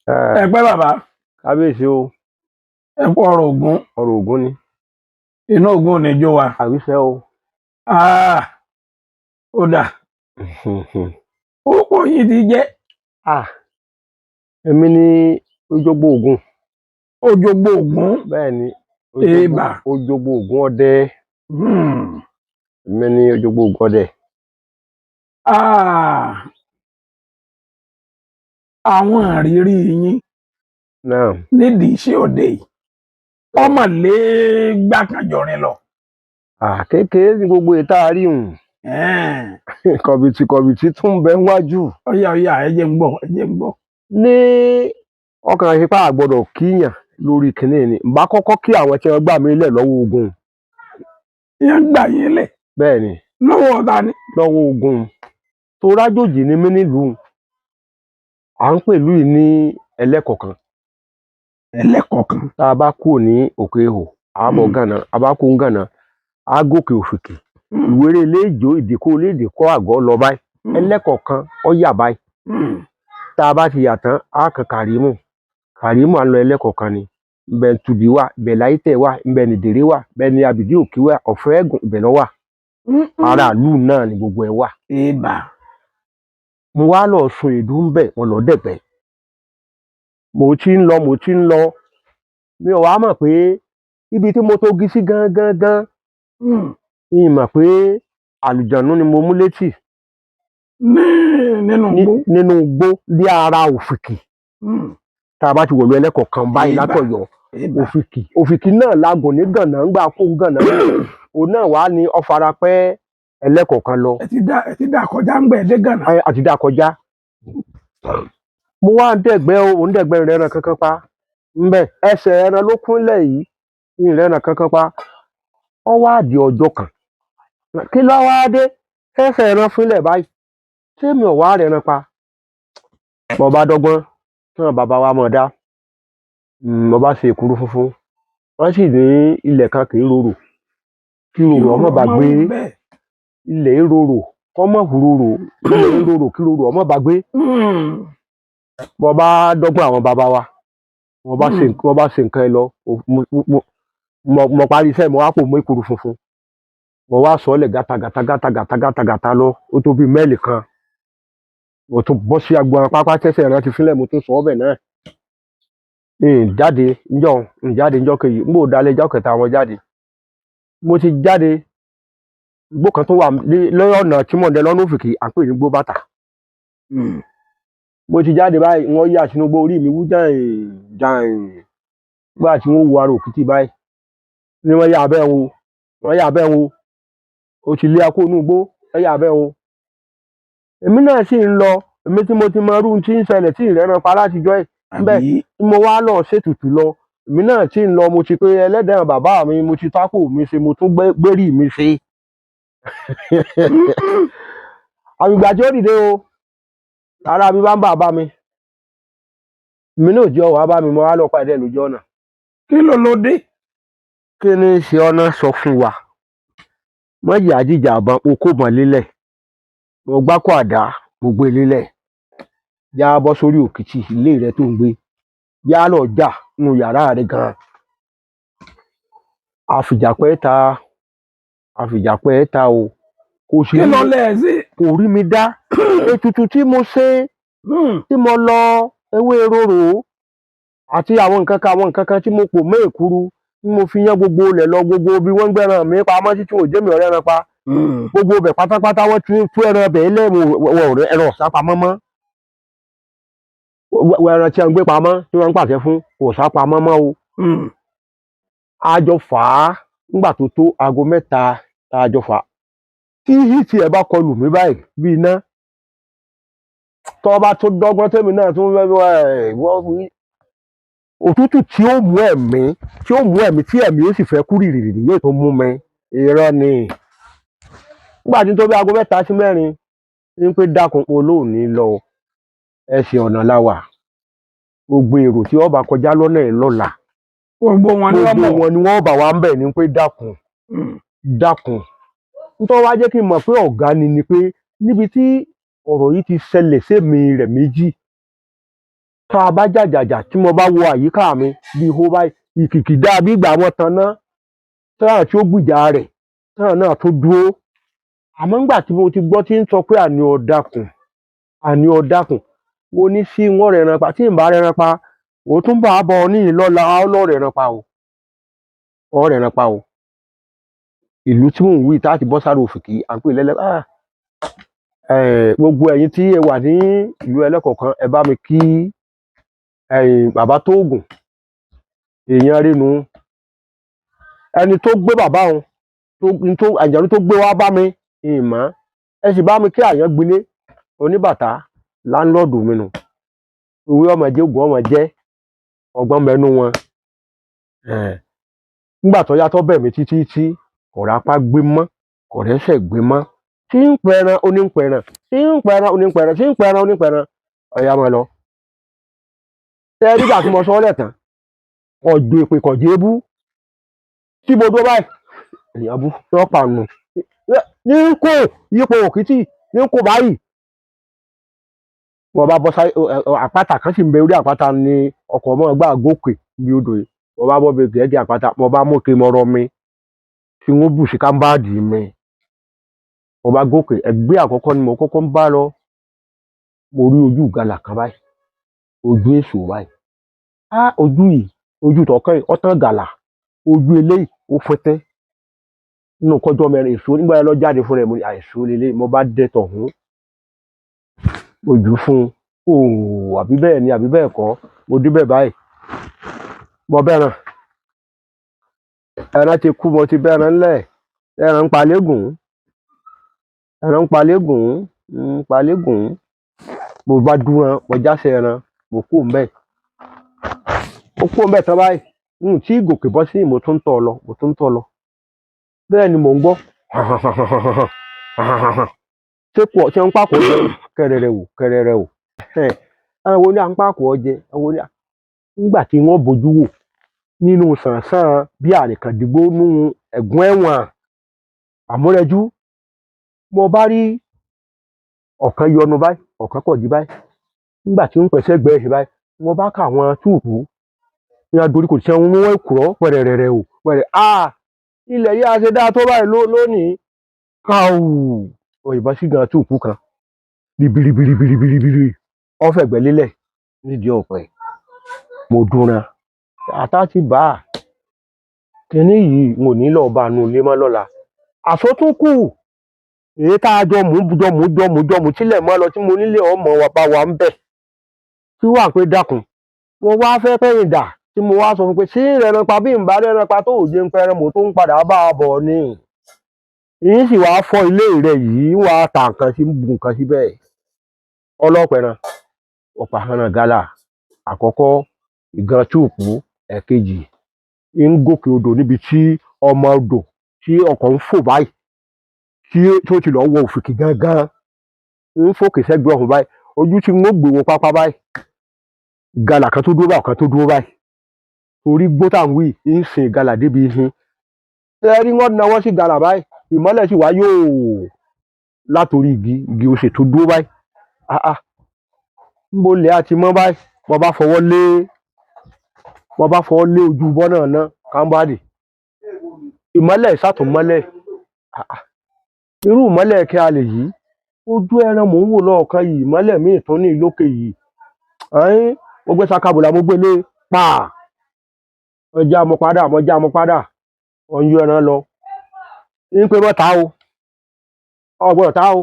ẹ pẹ́ bàbá kábíyèsí o. ẹ kú ọ̀rọ̀ Ògún. ọ̀rọ̀ Ògún ni. inú Ògún ò ní jó wa. àwíṣẹ́ o. ó dà orúkọ yìí ti jẹ́. èmi ni Òjògbó Ògún. Òjògbó Ògún. bẹ́ẹ̀ ni. èèbà. Òjògbó Ògún ọdẹ. èmi ni Òjògbó Ògún ọdẹ. àwọn àrírí yín nídìí iṣẹ́ ọdẹ yìí ọmọ lè gbàkànjọrin lọ. kékeré ni gbogbo ètò àárín kọ̀bìtì tún bẹ wájú. ọyà ẹ jẹ́ ń gbọ́ ní ọkàn ìfipá àgbọ́dọ̀ kíyàn lórí kìnìún ni bá kọ́kọ́ kí àwọn tí wọ́n gbà mí lẹ̀ lọ́wọ́ ogun. ìyẹn gbà yín lẹ̀. bẹ́ẹ̀ ni. lọ́wọ́ ọ̀tá ni. lọ́wọ́ ogun tó rájòjì ni mí nílùú à ń pèlú yìí ní ẹlẹ́kọ̀ọ̀kan. ẹlẹ́kọ̀ọ̀kan. tá a bá kúrò ní òkè ihò àbọ̀ gànà a bá kó ń gànà á gòkè òfìkì ìwéré ilé ìjó ìdíkó ilé ìdíkọ́ àgọ́ lọ báyìí ẹlẹ́kọ̀ọ̀kan ó yà báyìí. tá a bá ti yà tán á kan kàrímù à ń lọ ẹlẹ́kọ̀ọ̀kan ni ibẹ̀ tùbí wà ibẹ̀ láyítẹ̀ wà ibẹ̀ nìdèrè wà ibẹ̀ ni abìdí òkè wà ọ̀fẹ́ ẹ̀gùn ibẹ̀ lọ wà aráàlú náà ni gbogbo ẹ̀ wà. mo wá lọ sun ìdú ń bẹ̀ wọn lọ dẹ̀gbẹ́ mo ti ń lọ mi ò wá mọ̀ pé ibi tí mo tó gi sí gangan mi mọ̀ pé àlùjànnú ni mo mú létí nínú igbó bí ara òfìkì. tá a bá ti wọ̀lú ẹlẹ́kọ̀ọ̀kan báyìí látọ̀yọ́ òfìkì náà lágùn ní gànà ń gbà kó ń gànà òun náà wà ní ọ̀farapẹ́ ẹlẹ́kọ̀ọ̀kan lọ. ẹ ti dà kọjá ń gbẹ̀ dé gànà. àti dà kọjá. mo wá ń dẹ̀gbẹ́ òun dẹ̀gbẹ́ ìrẹ́ràn kankan pa ńbẹ ẹsẹ̀ ẹran ló kúnlẹ̀ yìí ìrẹ́ràn kankan pa ọ wá di ọjọ́ kan kí ló wá dé ẹsẹ̀ ẹran fúnlẹ̀ báyìí ṣé mi ò wá rẹran pa. mo bá dọ́gbọ́n tí wọn bàbá wa mọ̀ dá mo bá ṣe èkuru funfun wọ́n sì ní ilẹ̀ kan kì í rorò kí rorò ọmọ bá gbé ilẹ̀ rorò kọ́mọ̀ rorò ilẹ̀ rorò kí rorò ọmọ bá gbé. mo bá dọ́gbọ́n àwọn bàbá wa wọ́n bá ṣe nǹkan ẹ lọ mo parí iṣẹ́ mo wá pò mọ́ èkuru funfun mo wá sọ ọ́ lẹ̀ gàtàgàtà lọ ó tó bí mẹ́ẹ̀lì kan mo tún bọ́ sí agbọn pápá tẹ́sẹ̀ ẹran ti fílẹ̀ mo tún sọ ọ́bẹ̀ náà jáde ńjọ́ kejì ń bò dalẹ̀ ńjọ́ kẹta wọn jáde mo ti jáde igbó kan tó wà lọ́yọ̀ ọ̀nà tí mò ń dẹ lọ́nà òfìkì à ń pè ní gbó bàtà mo ti jáde báyìí wọ́n yà sínú gbó orí mi wú jàn gbà tí wọ́n wo ara òkìtì báyìí ni wọ́n yà bẹ́ẹ̀ wo o ti lé akó inú igbó wọ́n yà bẹ́ẹ̀ wo èmi náà sì ń lọ èmi tí mo ti mọ irú tí ń ṣẹlẹ̀ tí ìrẹ́ran pa látijọ́ ẹ̀ bẹ́ẹ̀ tí mo wá lọ ṣètùtù lọ èmi náà sì ń lọ mo ti pé ẹlẹ́dàá bàbá mi mo ti tákò mi ṣe mo tún gbérí mi ṣe. àgbègbè tí ó dìde o ara mi bá ń bàbá mi èmi náà jẹ́ ọ̀wá bá mi mo wá lọ pàdé lójú ọ̀nà. kí ló ló dé. kí ni ṣe ọ̀nà sọ fún wa wọ́n yà á jíjà àbọn okó mọ́ lélẹ̀ mo gbákò àdá mo gbé lélẹ̀ yá bọ́ sórí òkìtì ilé rẹ tó ń gbé yá lọ jà nínú yàrá rẹ gan-an àfìjàpẹ́ ta o kò sí kò rí mi dá ètùtù tí mo ṣe tí mo lọ ewé rorò àti àwọn nǹkan kan tí mo pò mọ́ èkuru tí mo fi yán gbogbo ilẹ̀ lọ gbogbo bí wọ́n ń gbẹ́ràn mi pamọ́ títí òjé mi ọ̀rẹ́ ẹran pa gbogbo ọbẹ̀ pátápátá wọ́n tú ẹran ọbẹ̀ lẹ́mu ẹran ọ̀sá pamọ́ mọ́ ẹran tí wọ́n ń gbé pamọ́ tí wọ́n ń pàṣẹ fún kò sá pamọ́ mọ́ o. a jọ fà á nígbà tó tó aago mẹ́ta tá a jọ fà á tí hìtì ẹ̀ bá kọlù mí báyìí bí iná tọ́ bá tó dọ́gbọ́n tẹ́mi náà tún òtútù tí ó mú ẹ̀mí tí ẹ̀mí ó sì fẹ́ kú rìrìrì yóò tó mú mi irọ́ ni nígbà tí tó bí aago mẹ́ta sí mẹ́rin ní pé dákun olóòní lọ ẹsẹ̀ ọ̀nà láwà gbogbo èrò tí wọ́n bá kọjá lọ́nà ẹ̀ lọ́la gbogbo wọn ni wọ́n bá wa ń bẹ̀ ní pé dákun nítorí wá jẹ́ kí n mọ̀ pé ọ̀gá ni pé níbi tí ọ̀rọ̀ yìí ti ṣẹlẹ̀ sẹ́mi rẹ̀ méjì tá a bá jàjàjà tí mo bá wo àyíká mi bí ihò báyìí ìkìkìdá bí ìgbà wọn tan náà táwọn tí ó gbìjà rẹ̀ táwọn náà tó dúró àmọ́ ńgbà tí mo ti gbọ́ tí ń sọ pé àní ọ̀dàkùn mo ní sí wọn rẹran pa tí n bá rẹran pa òun tún bá a bọ ní ìlọ́la ọlọ́rẹ̀ẹ́ran pa o ọ̀rẹ̀ẹ́ran pa o ìlú tí mò ń wí tá a ti bọ́ sáré òfìkì à ń pè lẹ́lẹ́ gbogbo ẹ̀yin tí ẹ wà ní ìlú ẹlẹ́kọ̀ọ̀kan ẹ bá mi kí bàbá Tóògùn èèyàn rínú ẹni tó gbé bàbá òun àjànú tó gbé wá bá mi ìmọ̀ ẹ sì bá mi kí àyàn gbilé oníbàtà láńlọ́ọ̀dù mi nù ìwé ọmọ jẹ́ ògùn ọmọ jẹ́ ọgbọ́n mẹ́nu wọn nígbà tó yàtọ̀ bẹ̀ mí títí tí kọ̀ọ̀rọ̀ apá gbé mọ́ kọ̀ọ̀rọ̀ ẹsẹ̀ gbé mọ́ tí ń pẹran onípẹran tí ń pẹran onípẹran tí ń pẹran onípẹran ọ̀yà máa lọ. ṣé nígbà tí mo sọ ọ́ lẹ̀ tán ọ̀dọ̀ èpè kọ̀jẹ́ ebú tí mo dúró báyìí èèyàn bú tí wọ́n pa nù ní kò yípo òkìtì ní kò báyìí. wọ́n bá bọ́ sáyé àpáta kan sì ń bẹ orí àpáta ní ọkọ̀ ọmọ gbà gòkè bí odò yìí wọ́n bá bọ́ bẹ gẹ̀ẹ́gẹ́ àpáta wọ́n bá mú kí mọ́rọ́ mi tí wọ́n bù sí kámbáàdì mi wọ́n bá gòkè ẹgbẹ́ àkọ́kọ́ ni mo kọ́kọ́ ń bá lọ mo rí ojú ìgalà kan báyìí ojú èso báyìí ojú yìí ojú tọkàn yìí ọtán gàlà ojú eléyìí ó fẹtẹ nínú kọjọ mẹ́rin èso nígbà yẹn lọ jáde fún rẹ mo ní àìsó lélẹ̀ mo bá dẹ tọ̀hún ojú fún un àbí bẹ́ẹ̀ ni àbí bẹ́ẹ̀ kọ́ mo débẹ̀ báyìí mo bẹ́ràn ẹran ti kú mo ti bẹ́ràn ńlẹ̀ ẹran ń palégùn mo bá dúran mo jáse ẹran mo kú ń bẹ̀ tán báyìí tí gòkè bọ́ sí mo tún tọ̀ lọ bẹ́ẹ̀ ni mò ń gbọ́ ṣé ń pàkó jẹ kẹrẹrẹ wò àwọn wo ni à ń pàkó ọjẹ àwọn ni nígbà tí wọ́n bójú wò nínú sànsàn bí àrìkàndígbò nú ẹ̀gún ẹ̀wọ̀n àmúrẹ́jú mo bá rí ọ̀kan yọnu báyìí ọ̀kan kọ̀jí báyìí nígbà tí ń pẹ̀sẹ̀ gbẹ́ ẹ̀sìn báyìí mo bá kà àwọn túùpù ní adorí kò tí wọ́n kúrọ́ pẹ̀rẹ̀rẹ̀ wò pẹ̀rẹ̀ ilẹ̀ yìí a ṣe dáa tó báyìí lónìí káwù òyìnbọn sí gan túùpù kan bìrìbìrìbìrìbìrì ọ̀fẹ̀gbẹ́ lélẹ̀ nídìí ọ̀pẹ mo dúnra àtà ti bá a kínní yìí mo ní lọ́ọ́ bá a nu ilé mọ́ lọ́la àsọtúnkù èyí tá a jọ mú tílẹ̀ mọ́ lọ tí mo nílé ọmọ wa bá wa ń bẹ̀ tí wà pé dákun mo wá fẹ́ pẹ́yìn dà tí mo wá sọ fún pé sí ìrẹ̀ràn pa bí n bá rẹ̀ràn pa tó òjé ń pẹ́rẹ́ mo tó ń padà bá a bọ̀ ni yìí sì wá fọ́ ilé rẹ̀ yìí wá ta nǹkan sí bu nǹkan síbẹ̀ ọlọ́pẹ̀ràn ọ̀pá hànà gálà àkọ́kọ́ ìgan túùpù ẹ̀kejì ń gòkè odò níbi tí ọmọ odò tí ọkọ̀ ń fò báyìí tí ó ti lọ wọ òfìkì gángan ń fòkè sẹ́gbẹ̀ẹ́ ọ̀hún báyìí ojú tí ń gbé wọn pápá báyìí gálà kan tó dúró báyìí kan tó dúró báyìí orí gbótàwí ń sin gálà débi ihin ẹrí wọn náwó sí gálà báyìí ìmọ́lẹ̀ sì wá yóò látòrí igi oṣè tó dúró báyìí ń bolẹ̀ àti mọ́ báyìí wọ́n bá fọwọ́ lé ojú bọ́nà náà kámbádì ìmọ́lẹ̀ ìsàtúnmọ́lẹ̀ irú ìmọ́lẹ̀ kí a lè yí ojú ẹran mò ń wò lọ́ọ̀kan yìí ìmọ́lẹ̀ míì tó ní ìlókè yìí mo gbé sakabùlà mo gbé lé pa ọjà mo padà wọ́n yọ ẹran lọ ń pé mọ́ ta o ọgbọ́n ta o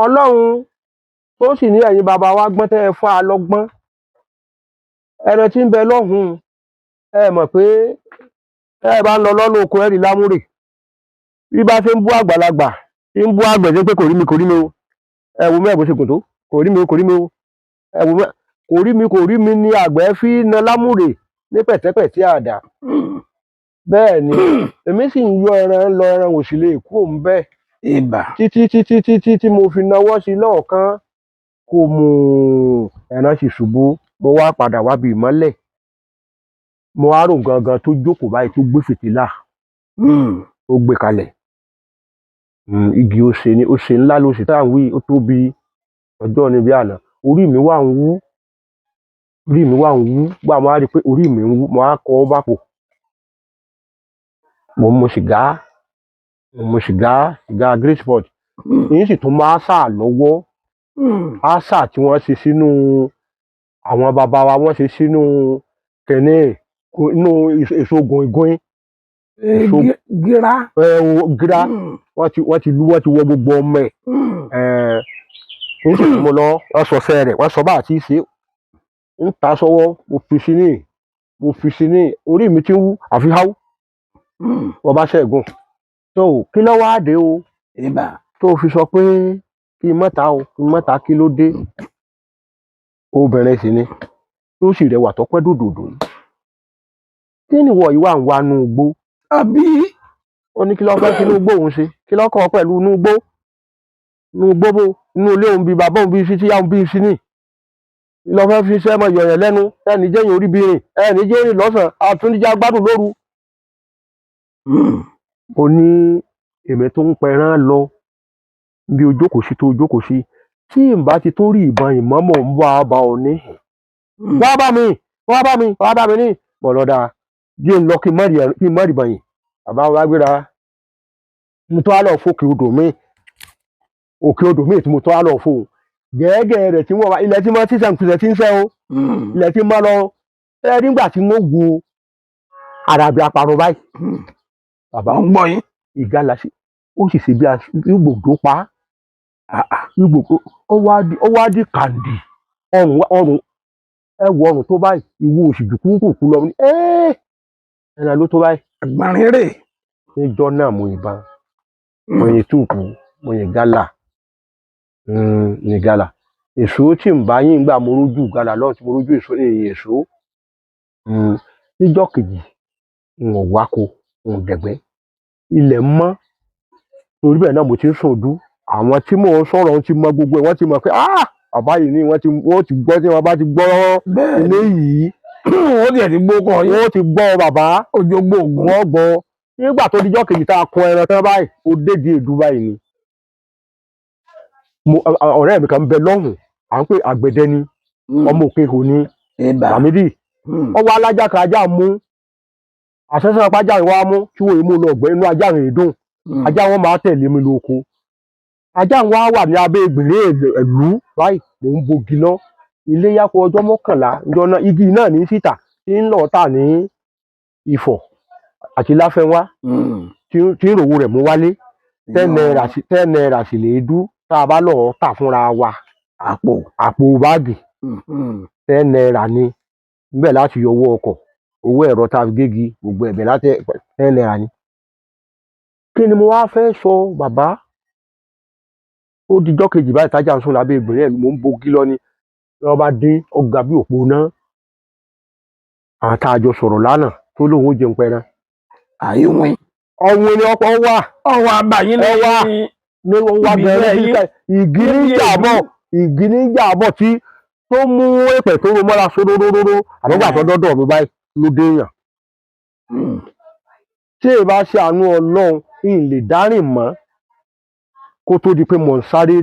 ọlọ́run tó sì ní ẹ̀yin bàbá wa gbọ́n tẹ́ ẹ fún alọ́gbọ́n ẹran tí ń bẹ lọ́hùn ẹ mọ̀ pé ẹ bá ń lọ lọ́nà oko ẹ̀rí lámúrè bí bá ṣe ń bú àgbàlagbà tí ń bú àgbẹ̀ ṣe pé kò rí mi o ẹ wo mẹ́ẹ̀ bó ṣe gùn tó kò rí mi o ẹ wo mẹ́ẹ̀ kò rí mi ni àgbẹ̀ fi na lámúrè ní pẹ̀tẹ́pẹ̀tẹ́ àdá bẹ́ẹ̀ ni èmi sì ń yọ ẹran òsì lè kú òun bẹ́ẹ̀ títí tí mo fi nawọ́ sí lọ́ọ̀kan kò mú ẹran sì ṣubú mo wá padà wá bí ìmọ́lẹ̀ mo wá rò gangan tó jókòó báyìí tó gbé fìtílà ó gbé kalẹ̀ igi ose ńlá ló sì tá à ń wí ó tóbi ọjọ́ níbi àná orí mi wà ń wú orí mi wà ń wú gbà mo á rí i pé orí mi ń wú mo á kọ́ bàpò mo mu sìgá great sport èyí sì tún máa sà lọ́wọ́ àṣà tí wọ́n ṣe sínú àwọn bàbá wa wọ́n ṣe sínú kẹ̀ní inú èso gòngòin gíra gíra wọ́n ti wọ gbogbo ọmọ ẹ̀ èyí sì tún mo lọ wọ́n sọ sẹ́ rẹ̀ wọ́n sọ bá àti ṣe ń ta sọ́wọ́ mo fi sí ní orí mi ti ń wú àfi háú wọ́n bá ṣẹ́gun tó kí ló wá dé o tó fi sọ pé kí n mọ́ta kí ló dé obìnrin sì ni tó sì rẹwà tọ́pẹ́ dòdòdò yìí kí ni wọ ìwà ń wá nú igbó àbí ó ní kí ló fẹ́ kí inú igbó òun ṣe kí ló kọ́ pẹ̀lú inú igbó bó inú ilé òun bíi bàbá òun bíi sí tíyá òun bíi sí ní lọ fẹ́ fi iṣẹ́ mọ yọ̀yàn lẹ́nu ẹnì jẹ́yìn orí bìnrin ẹnì jẹ́yìn lọ́sàn àtúndíjà gbádùn lóru. ó ní èmi tó ń pẹran lọ bí ojókòó sí tó ojókòó sí tí n bá ti tó rí ìbọn ìmọ̀mọ̀ ń bá bá ọ ní. wá bá mi ní bọ̀lọ́dà díẹ̀ ń lọ kí n má rí bàyìn bàbá wa gbéra mo tó á lọ fòkè odò míì tí mo tó á lọ fò gẹ́gẹ́ rẹ̀ tí wọ́n wá ilẹ̀ tí wọ́n ti sẹ́ǹkùsẹ̀ tí ń sẹ́ o ilẹ̀ tí wọ́n lọ ẹ nígbà tí wọ́n wo àràbí àparò báyìí bàbá ń gbọ́ yín ìgalà sí ó sì ṣe bí gbòdó pa ó wá di kàǹdì ọrùn ẹwọ ọrùn tó báyìí ìwo òsì jù kúkú lọ ní ẹnà ló tó báyìí. àgbàrin rè. níjọ́ náà mo yìnbọn mo yìn túùkù mo yìn gálà ní gálà èso tí ń bá yín gbà mo rójú gálà lọ́wọ́ tí mo rójú èso níjọ́ kejì ń wáko ń dẹ̀gbẹ́ ilẹ̀ mọ́ torí bẹ́ẹ̀ náà mo ti ń sòdú àwọn tí mò ń sọ̀rọ̀ ti mọ gbogbo ẹ̀ wọ́n ti mọ̀ pé bàbá yìí ni wọ́n ti gbọ́ tí wọ́n bá ti gbọ́ ilé yìí wọ́n tiẹ̀ ti gbó kọ́ yín wọ́n ti gbọ́ bàbá ojogbo ògùn wọ́n gbọ́ nígbà tó dijọ́ kejì tá a kun ẹran tán báyìí ó dédi èdú báyìí ni ọ̀rẹ́ mi kan ń bẹ lọ́hùn à ń pè àgbẹ̀dẹ ni ọmọ òkè kò ní Lámídì ọwọ́ alájà kan ajá mú àṣẹṣẹ apájà rẹ wá mú tí wọ́n èèmú lọ ọ̀gbẹ́ inú ajá rẹ̀ dùn ajá wọn máa tẹ̀lé mi lóko ajá wọn wà ní abẹ́ ìgbìlẹ̀ ẹ̀lú báyìí mò ń bogi lọ ilé yàpọ̀ ọjọ́ 11 ìjọ náà igi náà ní síta tí ń lọ tà ní Ifọ̀ àti Láfẹ́nwá tí ń ròwó rẹ̀ mú wálé 10 naira sì lè dú tá a bá lọ tà fúnra wa àpò báàgì 10 naira ni níbẹ̀ láti yọ owó ọkọ̀ owó ẹ̀rọ tá a fi gégi gbogbo ẹ̀bẹ̀ láti 10 naira ni. kí ni mo wá fẹ́ sọ bàbá ó dijọ́ kejì báyìí tájà ń sùn lábẹ́ ìgbìlẹ̀ mò ń bogi lọ ni wọ́n bá dé ọgá bí òpó náà àtàjọ sọ̀rọ̀ lánàá tó lóun ó jẹun pẹran. àyíwìn ọ̀hún ni ọkọ̀ wà ọwọ́ àbàyín ní wọ́n wá bẹ̀rẹ̀ ìgì níjà bọ̀ tí tó mú èpè tó ro mọ́ra sóróróró àbọ̀gbà tó dọ́dọ̀ mi báyìí ló dé èèyàn. tí èyí bá ṣe àánú Ọlọ́run ń lè dárìn mọ́ kó tó di pé mò ń sáré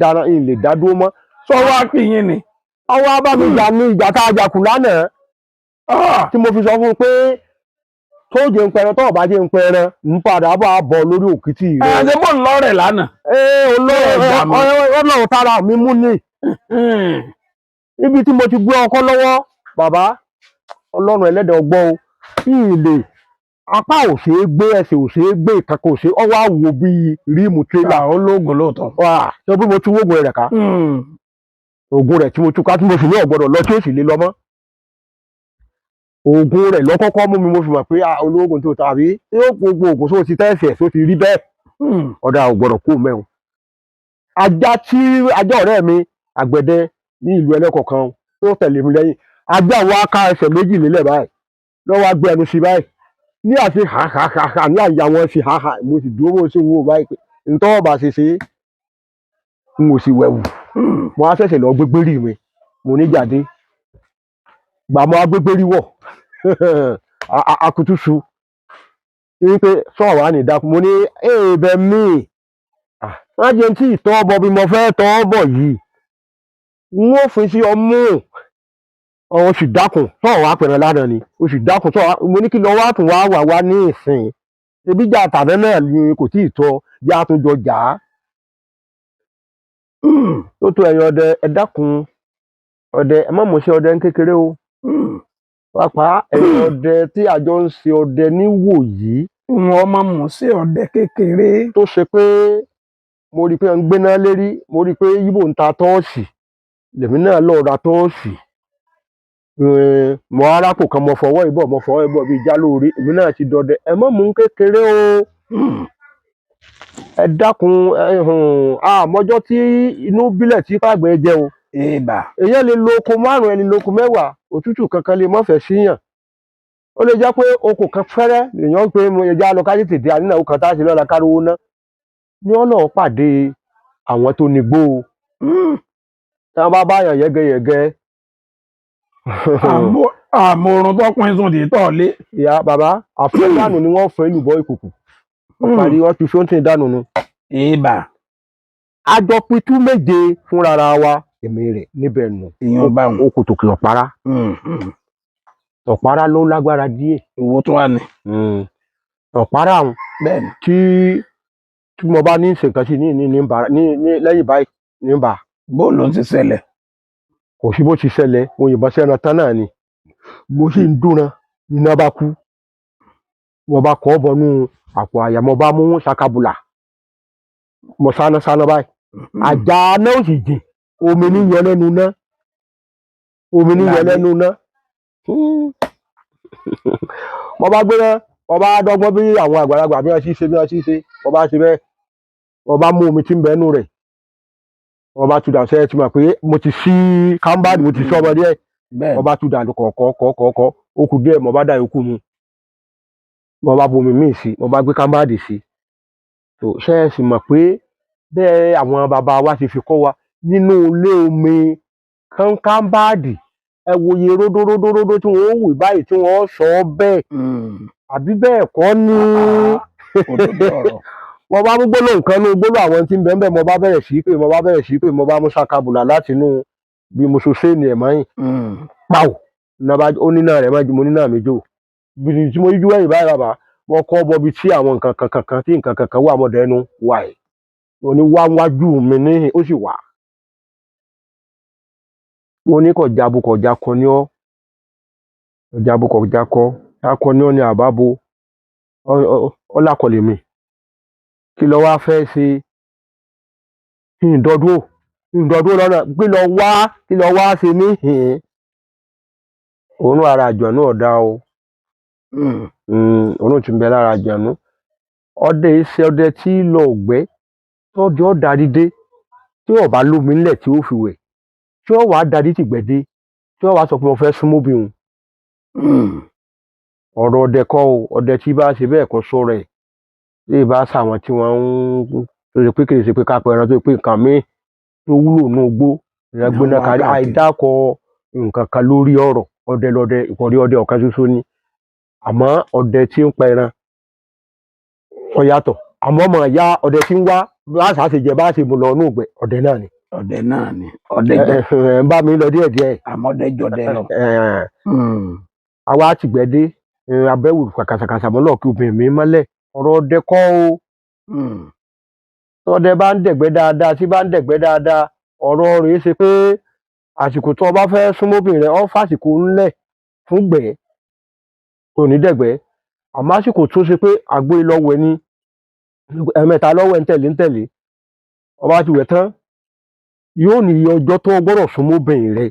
dáná ń lè dá dúró mọ́. sọ́wọ́ àpìyìn ni. ọwọ́ abámijà ní ìjà tá a jà kù lánàá tí mo fi sọ fún un pé tó jẹ́ ń pẹran tó ọ̀bá jẹ́ ń pẹran ń padà bọ̀ lórí òkìtì rẹ̀. ṣe bó ń lọ rẹ̀ lánàá. Ọlọ́run tára mi mú ni. ibi tí mo ti gbé ọkọ lọ́wọ́ bàbá Ọlọ́run ẹlẹ́dàá ọgbọ́n o ìlè apá ò ṣe é gbé ẹsẹ̀ ò ṣe é gbé ìkankan ò ṣe ọwọ́ àwò bíi ríìmù tírélà. ológun lóòótọ́. ṣé bí mo tún wógun rẹ̀ ká oògùn rẹ̀ tí mo tún ká tí mo sì ní ọ̀gbọ́dọ̀ lọ tí ó sì lè lọ mọ́ oògùn rẹ̀ lọ́kọ́kọ́ mú mi mo fi mọ̀ pé ológun tó tàbí yóò gbogbo oògùn tó ti tẹ́sí ẹ̀ tó ti rí bẹ́ẹ̀ ọ̀dà ọ̀gbọ́dọ̀ kú mẹ́rin. ajá ọ̀rẹ́ mi àgbẹ̀dẹ ní ìlú ẹlẹ́kọ̀ọ̀kan tó tẹ̀lé mi lẹ́yìn ajá wa ká ẹsẹ̀ méjì nílẹ̀ báyìí lọ́wọ́ á gbé ẹnu sí báyìí ní àti hàhàhà ní àyà wọn sí hàhà mo sì dúró mo sì ń wò báyìí pé ntọ́wọ́ bá ṣe ṣe n ò sì wẹ̀wù mo á ṣẹ̀ṣẹ̀ lọ gbégbérí mi mo ní jáde gbà mo á gbégbérí wọ̀ akutusu ní pé sọ̀rọ̀ wà ní ìdákun mo ní èèbẹ̀ mi wọ́n jẹ́ tí ìtọ́ ọbọ̀ bí mo fẹ́ tọ́ bọ̀ yìí n ó fi sí ọmú ó sì dákun tó wàá pẹ̀rẹ̀ lánàá ni ó sì dákun tó mo ní kí lọ wá tún wá ní ìsìn ebi jà tàná náà ni kò tí ì tọ́ yá tún jọ jà á tó tó ẹ̀yin ọdẹ ẹ dákun ọdẹ ẹ má mọ̀ sí ọdẹ ní kékeré o pàápàá ẹ̀yin ọdẹ tí àjọ ń ṣe ọdẹ níwò yìí wọn máa mọ̀ sí ọdẹ kékeré tó ṣe pé mo rí i pé ń gbéná lérí mo rí i pé yíbò ń ta tọ́ọ̀sì lèmi náà lọ ra tọ́ọ̀sì mọ arápò kan mo fọwọ́ ìbọ̀ bíi já lórí èmi náà ti dọdẹ ẹ má mú kékeré o ẹ dákun àmọ́jọ́ tí inú bílẹ̀ tí pàgbẹ́ jẹ o èèbà èyàn lè lo oko 5 ẹni lo oko 10 òtútù kankan lè mọ́fẹ́ síyàn ó lè jẹ́ pé oko kan fẹ́rẹ́ èèyàn pé mo yẹ já lọ kájí tètè ànínáwó kan tá a ṣe lọ́la kárówó ná ní ọ̀nà pàdé àwọn tó nígbó o tí wọ́n bá báyàn yẹ́gẹ́yẹ́gẹ́ àmọ̀ràn tó pín sùn dé tọ̀ lé. ìyá bàbá àfẹ́dànù ni wọ́n fẹ́ lùbọ́ ìkòkò ọ̀parí wọ́n ti fóńtìn dànù nu. èèbà àjọ pitú méje fúnra wa èmi rẹ̀ níbẹ̀ nù èèyàn bá wọn. ó kò tòkè ọ̀pára ọ̀pára ló lágbára díẹ̀. owó tó wà ní. ọ̀pára àwọn bẹ́ẹ̀ni tí mo bá ní ìṣèǹkan sí ní lẹ́yìn báyìí ní bá. bó ló ń ti ṣẹlẹ̀. kò sí bó ti ṣẹlẹ̀ mo yìnbọn sẹ́ran tán náà ni mo sì ń dúnran iná bá kú mo bá kọ́ bọnú àpò àyà mo bá mú sakabula mo sáná báyìí àjà náà ò sì jìn omi ní yọ lẹ́nu ná mo bá gbé náà mo bá dọ́gbọ́n bí àwọn àgbàlagbà bí wọ́n ti ṣe mo bá ṣe bẹ́ẹ̀ mo bá mú omi tí ń bẹ́nu rẹ̀ mo bá tu dà sẹ́yìn tí mo pé mo ti ṣí kámbáàdì mo ti ṣí ọmọdé ẹ̀ mo bá tu dà kọ̀ọ̀kọ̀ ó kù díẹ̀ mo bá dà yòókù mu mo bá bomi míì sí mo bá gbé kámbáàdì sí tó ṣe é sì mọ̀ pé bẹ́ẹ̀ àwọn bàbá wa ti fi kọ́ wa nínú ilé omi kámbáàdì ẹ wòye ródóródó tí wọ́n wù báyìí tí wọ́n sọ ọ́ bẹ́ẹ̀ àbí bẹ́ẹ̀ kọ́ ni mo bá mú gbólóhùn nǹkan ní gbólóhùn àwọn tí ń bẹ ń bẹ mo bá bẹ̀rẹ̀ sí pé mo bá mú sakabula láti inú bí mo so séènì ẹ̀ mọ́yìn pàwọ̀ oníná rẹ̀ mọ́jú mo níná mi jò bí tí mo yíjú ẹ̀yìn báyìí bàbá wọ́n kọ́ bọ́bi tí àwọn nǹkan kankan tí nǹkan kankan wà mọ́dọ̀ ẹnu wà ẹ̀ mo ní wá wájú mi ní ó sì wà mo ní kọjá kọ ní ọ́ kọjá kọ akọ ní ọ́ ní àbábo ọlákọlẹ̀ mi kí lọ wá fẹ́ ṣe ìdọ́dúró lọ́nà kí lọ wá ṣe ní òun ara àjọ̀nú ọ̀dá o òun ti ń bẹ lára àjọ̀nú ọdẹ iṣẹ́ ọdẹ tí lọ ọ̀gbẹ́ tọ́jú ọ̀darí dé tí ọba lómi ńlẹ̀ tí ó fi wẹ̀ tí ó wàá darí tìgbẹ́dé tí ó wàá sọ pé mo fẹ́ súnmọ́ bí òun ọ̀rọ̀ ọdẹ kọ́ o ọdẹ tí bá ṣe bẹ́ẹ̀ kọ́ sọ̀rọ̀ ẹ̀ tí ì bá ṣàwọn tí wọ́n ń tó ṣe pé kìí ṣe pé kápẹ́ ẹran tó ṣe pé nǹkan míì tó wúlò ní ogbó ìyẹn gbóná kárí àìdákọ nǹkan kan lórí ọ̀rọ̀ ọdẹ lọdẹ ìkọ̀rí ọdẹ ọ̀kan ṣoṣo ni àmọ́ ọdẹ tí ń pa ẹran ó yàtọ̀ àmọ́ ọmọ ìyá ọdẹ tí ń wá láṣà ṣe jẹ bá ṣe mú lọ ní ògbẹ ọdẹ náà ni ọdẹ jẹ ń bá mi lọ díẹ̀díẹ̀ àmọ́ ọdẹ jọdẹ lọ. àwa àtìgbẹ́dé abẹ́wò kàkàṣàkàṣà mọ́lọ̀ kí obìnrin mi mọ́lẹ̀ ọ̀rọ̀ ọdẹ kọ́ o ọdẹ bá ń dẹ̀gbẹ́ dáadáa tí bá ń dẹ̀gbẹ́ dáadáa ọ̀rọ̀ rẹ̀ ṣe pé àsìkò tó o bá fẹ́ súnmọ́bìnrin rẹ̀ ọ́ fàsìkò ńlẹ̀ fún gbẹ̀ kò ní dẹ̀gbẹ́ àmọ́ àsìkò tó ṣe pé àgbo ìlọ́wẹ̀ ni ẹ̀mẹ́ta lọ́wẹ̀ ń tẹ̀lé ọba ti wẹ̀ tán yóò ní iye ọjọ́ tó gbọ́dọ̀ súnmọ́bìnrin rẹ̀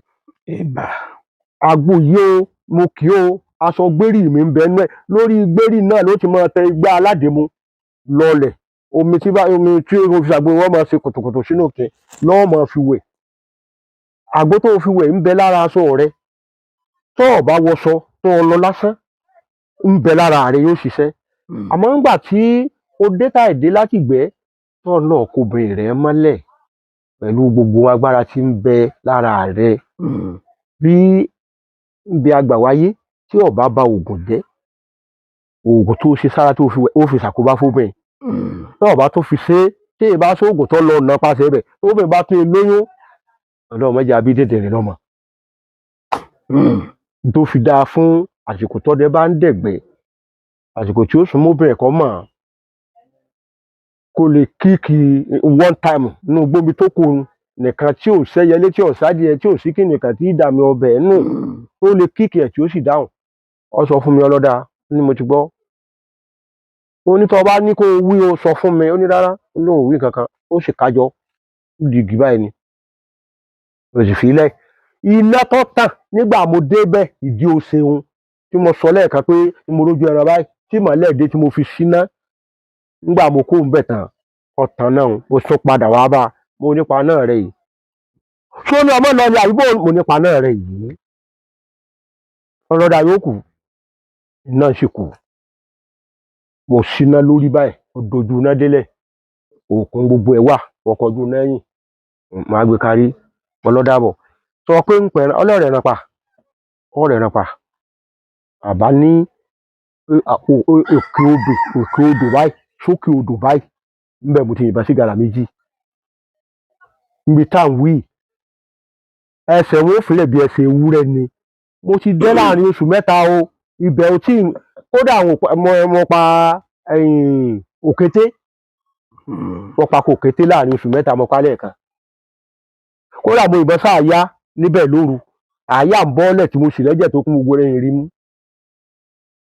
àgbo yìí o mo kì í o aṣọ gbérí mi ń bẹ nú ẹ lórí gbérí náà ló ti máa tẹ igbá aládèémú lọlẹ̀ omi tí o fi ṣàgbo wọn máa ṣe kòtòkòtò sínú òkè lọ́wọ́ máa fi wẹ̀ àgbo tó o fi wẹ̀ ń bẹ lára aṣọ rẹ tó o bá wọṣọ tó o lọ lásán ń bẹ lára rẹ yóò ṣiṣẹ́ àmọ́ nígbà tí o dé táìdé láti gbẹ́ tó o náà kò bẹ̀rẹ̀ rẹ mọ́lẹ̀ pẹ̀lú gbogbo agbára tí ń bẹ lára rẹ bí ibi àgbà wáyé tí ọba bá oògùn jẹ́ oògùn tó ṣe sára tó fi wẹ̀ ó fi ṣàkóbá fóbìnrin tí ọba tó fi ṣe tí ìbá sóògùn tó lọ ọ̀nà pàṣẹ rẹ̀ tóbìnrin bá tún lóyún ọlọ́run mẹ́jọ abí dèdè rẹ̀ lọ́mọ tó fi dáa fún àsìkò tọ́dẹ bá ń dẹ̀gbẹ́, àsìkò tí ó sún mọ́bìnrin kọ́ mọ̀ kó lè kíìkì one time nínú gbóbi tó kù nìkan tí ò sẹ́yẹlé tí ò sádìẹ tí ò sí kí nìkan tí ìdààmú ọbẹ̀ nù ó lè kíìkì ẹ̀ tí ó sì dáhùn. Ó sọ fún mi ọlọ́dà ni mo ti gbọ́. Ó ní tó bá ní kó wí o sọ fún mi, ó ní rárá, ó lóun wí kankan, ó sì kájọ dìgì báyìí ni. Mo sì fi lẹ̀. Iná tó tàn nígbà mo débẹ̀ ìdí o ṣeun tí mo sọ lẹ́ẹ̀kan pé mo rójú ẹran báyìí tí mọ̀lẹ́ dé tí mo fi síná nígbà mo kó ń bẹ̀ tán ọ̀tàn náà mo tún padà wá bá mo nípa náà rẹ̀ yìí. Ṣé ó ní ọmọ lọ ní àdúgbò mo nípa náà rẹ̀ yìí? Ọlọ́dà yóò kù, iná sì kù. Mo síná lórí báyìí, ó dojú iná délẹ̀, òkun gbogbo ẹ̀ wà, ọkọ̀jú lẹ́yìn, màá gbé kárí, ọlọ́dàbọ̀. Sọ pé ń pẹ̀rẹ̀ ọlọ́rẹ̀ ẹran pa, ọ̀rẹ́ ẹran pa. Àbá ní òkè odò báyìí, sókè odò báyìí, níbẹ̀ mo ti yìnbọn sí gàrà méjì. Níbi tá à ń wí, ẹsẹ̀ wọn ò fìlẹ̀ bí ẹsẹ̀ ewúrẹ́ ni. Mo ti dé láàrin oṣù mẹ́ta o, ibẹ̀ ò tí kódà mo pa òkété, mo pa òkété láàrin oṣù mẹ́ta mo pa lẹ́ẹ̀kan. Kódà mo yìnbọn sáàyá níbẹ̀ lóru, àyà ń bọ́lẹ̀ tí mo sì lẹ́jẹ̀ tó kún gbogbo ẹ̀yìn rí mú.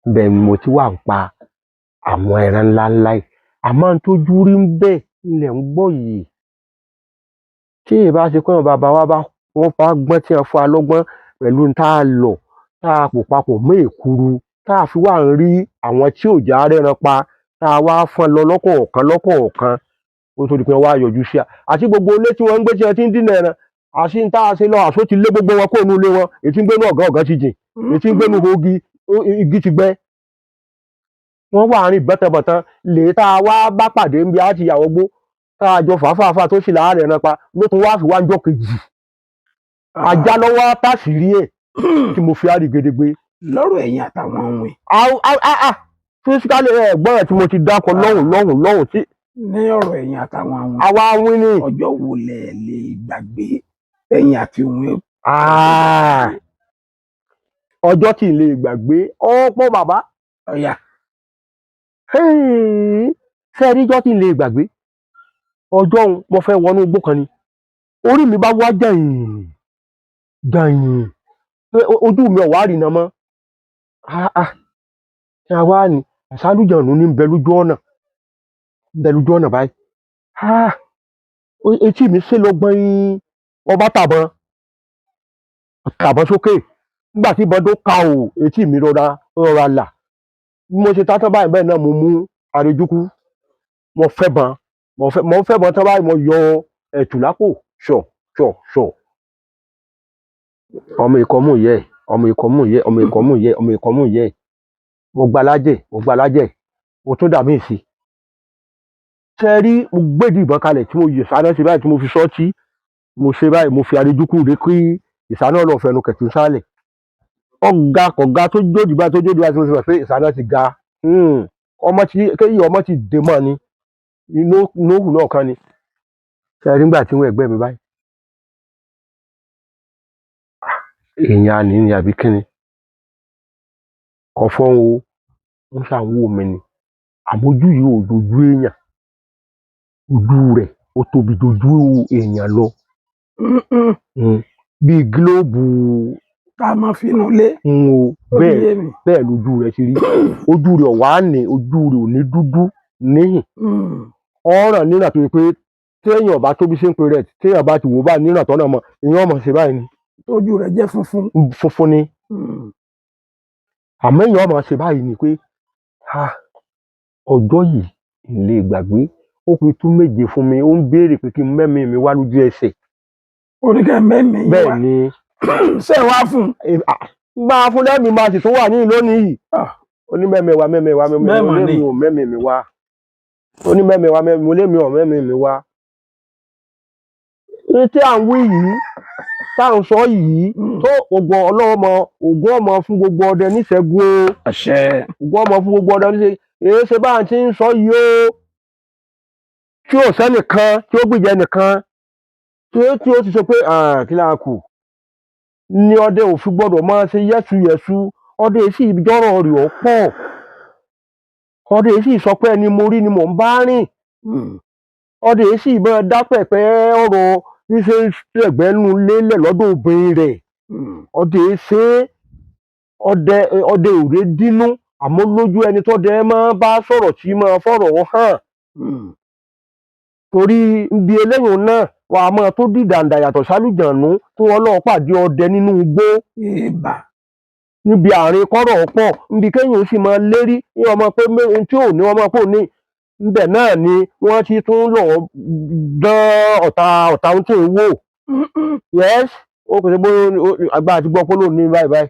Ibẹ̀ ni mo ti wà ń pa àwọn ẹran ńláńlá yìí. Àmọ́ n tójú rí ń bẹ̀ ilẹ̀ ń gbọ́ yìí. Tí èyí bá ṣe pé àwọn bàbá wa bá wọ́n fa gbọ́n tí wọ́n fún wa lọ́gbọ́n pẹ̀lú tá a lọ, tá a pò papọ̀ mọ́ èkuru, tá a fi wá ń rí àwọn tí ò já rẹ́ran pa, tá a wá fọ́n lọ lọ́kọ̀ọ̀kan ó tó di pé wọ́n wá yọjú sí à. Àti gbogbo ilé tí wọ́n ń gbé tí wọ́n ti ń dínà ẹran, àti ń tá a ṣe lọ àṣó ti lé gbogbo wọn kúrò nínú ilé wọn, èyí tí ń gbénú ọ̀gán ti jìn, èyí tí ń gbénú igi ti gbẹ. Wọ́n wà rìn bọ́tọ̀bọ̀tọ̀ lè tá a wá bá pàdé ń bí a ti yàwó gbó, tá a jọ fàáfàá tó sì láàárẹ̀ ẹran pa ló tún wá fi wá ń jọ́ kejì. Ajá lọ́wọ́ táṣìírí ẹ̀ tí mo fi àrí gedegbe. Lọ́rọ̀ ẹ̀yin àtàwọn ohun ẹ̀. Físíkálì ẹ̀gbọ́n ẹ̀ tí mo ti dákọ lọ́hùn tí. Ní ọ̀rọ̀ ẹ̀yin àtàwọn ohun ẹ̀. Àwa wín ní. Ọjọ́ wo lẹ lè gbàgbé ẹ̀yin àti ohun ẹ̀? Ọjọ́ tí ì lè gbàgbé ọ̀pọ̀ bàbá. Ọ̀yà. Ṣé ẹ rí ọjọ́ tí ì lè gbàgbé? Ọjọ́ òun mo fẹ́ wọnú igbó kan ni. Orí mi bá wá jẹ̀yìn ojú mi ò wá rìnà mọ́. Ṣé a wá ní àṣálùjọ̀nù ní ń bẹ lójú ọ̀nà báyìí. Etí mi ṣe lọ gbọ́n ọba tàbọn sókè. Nígbà tí ìbọn tó ka ò etí mi rọra là. Bí mo ṣe tátọ́ báyìí náà mo mú arejúkú. Mo fẹ́bọn tán báyìí mo yọ ẹ̀tù lápò ṣọ̀. Ọmọ ìkọ́mú yẹ mo gba lájẹ̀ mo tún dà mí sí. Ṣé ẹ rí mo gbédì ìbọn kalẹ̀ tí mo yè sáná sí báyìí tí mo fi sọ́ọ̀tì mo ṣe báyìí mo fi arejúkú rè kí ìsáná lọ fẹnu kẹ̀tù sálẹ̀. Ọ̀gá tó jódì báyìí tí mo sì mọ̀ pé ìsáná ti ga. Kéyìí ọmọ ti dè mọ́ ni inú òhù náà kan ni. Ṣé ẹ rí nígbà tí wọ́n ẹ̀gbẹ́ mi báyìí. Èèyàn àní ni àbí kíni ọ̀fọ́n o ń ṣàwò mi ni àmójú yìí ò dojú èèyàn ojú rẹ̀ ó tóbi dojú èèyàn lọ bíi gílóòbù tá a máa fi inú lé bẹ́ẹ̀ lójú rẹ̀ ti rí ojú rẹ̀ ọ̀wá ní ojú rẹ̀ ò ní dúdú níhìn ọ̀ràn nínà tó yẹ pé téèyàn bá tóbi sí ń pe rẹ̀ téèyàn bá ti wò bá nínà tọ́nà mọ́ èèyàn ọmọ ṣe báyìí ni. Ojú rẹ̀ jẹ́ funfun ni. Àmọ́ èèyàn ọmọ ṣe báyìí ni pé ọjọ́ yìí ì lè gbàgbé ó fi tú méje fún mi ó ń béèrè pé kí n mẹ́mí mi wá lójú ẹsẹ̀. Oníkẹ́ mẹ́mí wá bẹ́ẹ̀ ni. Ṣé wá fún? Máa fún lẹ́mìí máa sì tún wà ní lónìí yìí. Ó ní mẹ́mí wá mẹ́mí wá mo lé mi ò mẹ́mí mi wá. Ó ní mẹ́mí wá mo lé mi ò mẹ́mí mi wá. Tí à ń wí yìí tá à ń sọ yìí tó ògùn ọlọ́mọ ògùn ọmọ fún gbogbo ọdẹ níṣẹ́gun o. Àṣẹ. Ògùn ọmọ fún gbogbo ọdẹ níṣẹ́gun èyí ṣe bá ń ti ń sọ yìí o tí ò sẹ́nìkan tí ó gbìjẹ nìkan tí ó ti sọ pé kí láà kù ni ọdẹ ò fi gbọ́dọ̀ máa ṣe yẹ́suyẹ̀su ọdẹ sì jọ́rọ̀ rẹ̀ ọ́ pọ̀ ọdẹ sì sọ pé ẹni mo rí ni mò ń bá rìn ọdẹ sì máa dá pẹ̀pẹ́ ọ̀rọ̀ ṣíṣe ṣẹ̀gbẹ́nu lélẹ̀ lọ́dọ̀ obìnrin rẹ̀ ọdẹ ṣe ọdẹ òde dínú àmọ́ lójú ẹni tọ́dẹ máa bá sọ̀rọ̀ tí máa fọ̀rọ̀ hàn torí ibi eléyìí náà wà á máa tó dìdàǹdà yàtọ̀ sálùjànú tí wọ́n lọ́ọ́ pàdé ọdẹ nínú igbó níbi àárín kọ́rọ̀ pọ̀ níbi kéèyàn sì máa lérí ní ọmọ pé tí ò ní ọmọ pò ní ibẹ̀ náà ni wọ́n ti tún lọ́ọ́ dán ọ̀tá ohun tí ń wò yes ó kò sí bó agbára ti gbọ́ pé lóun ní báyìí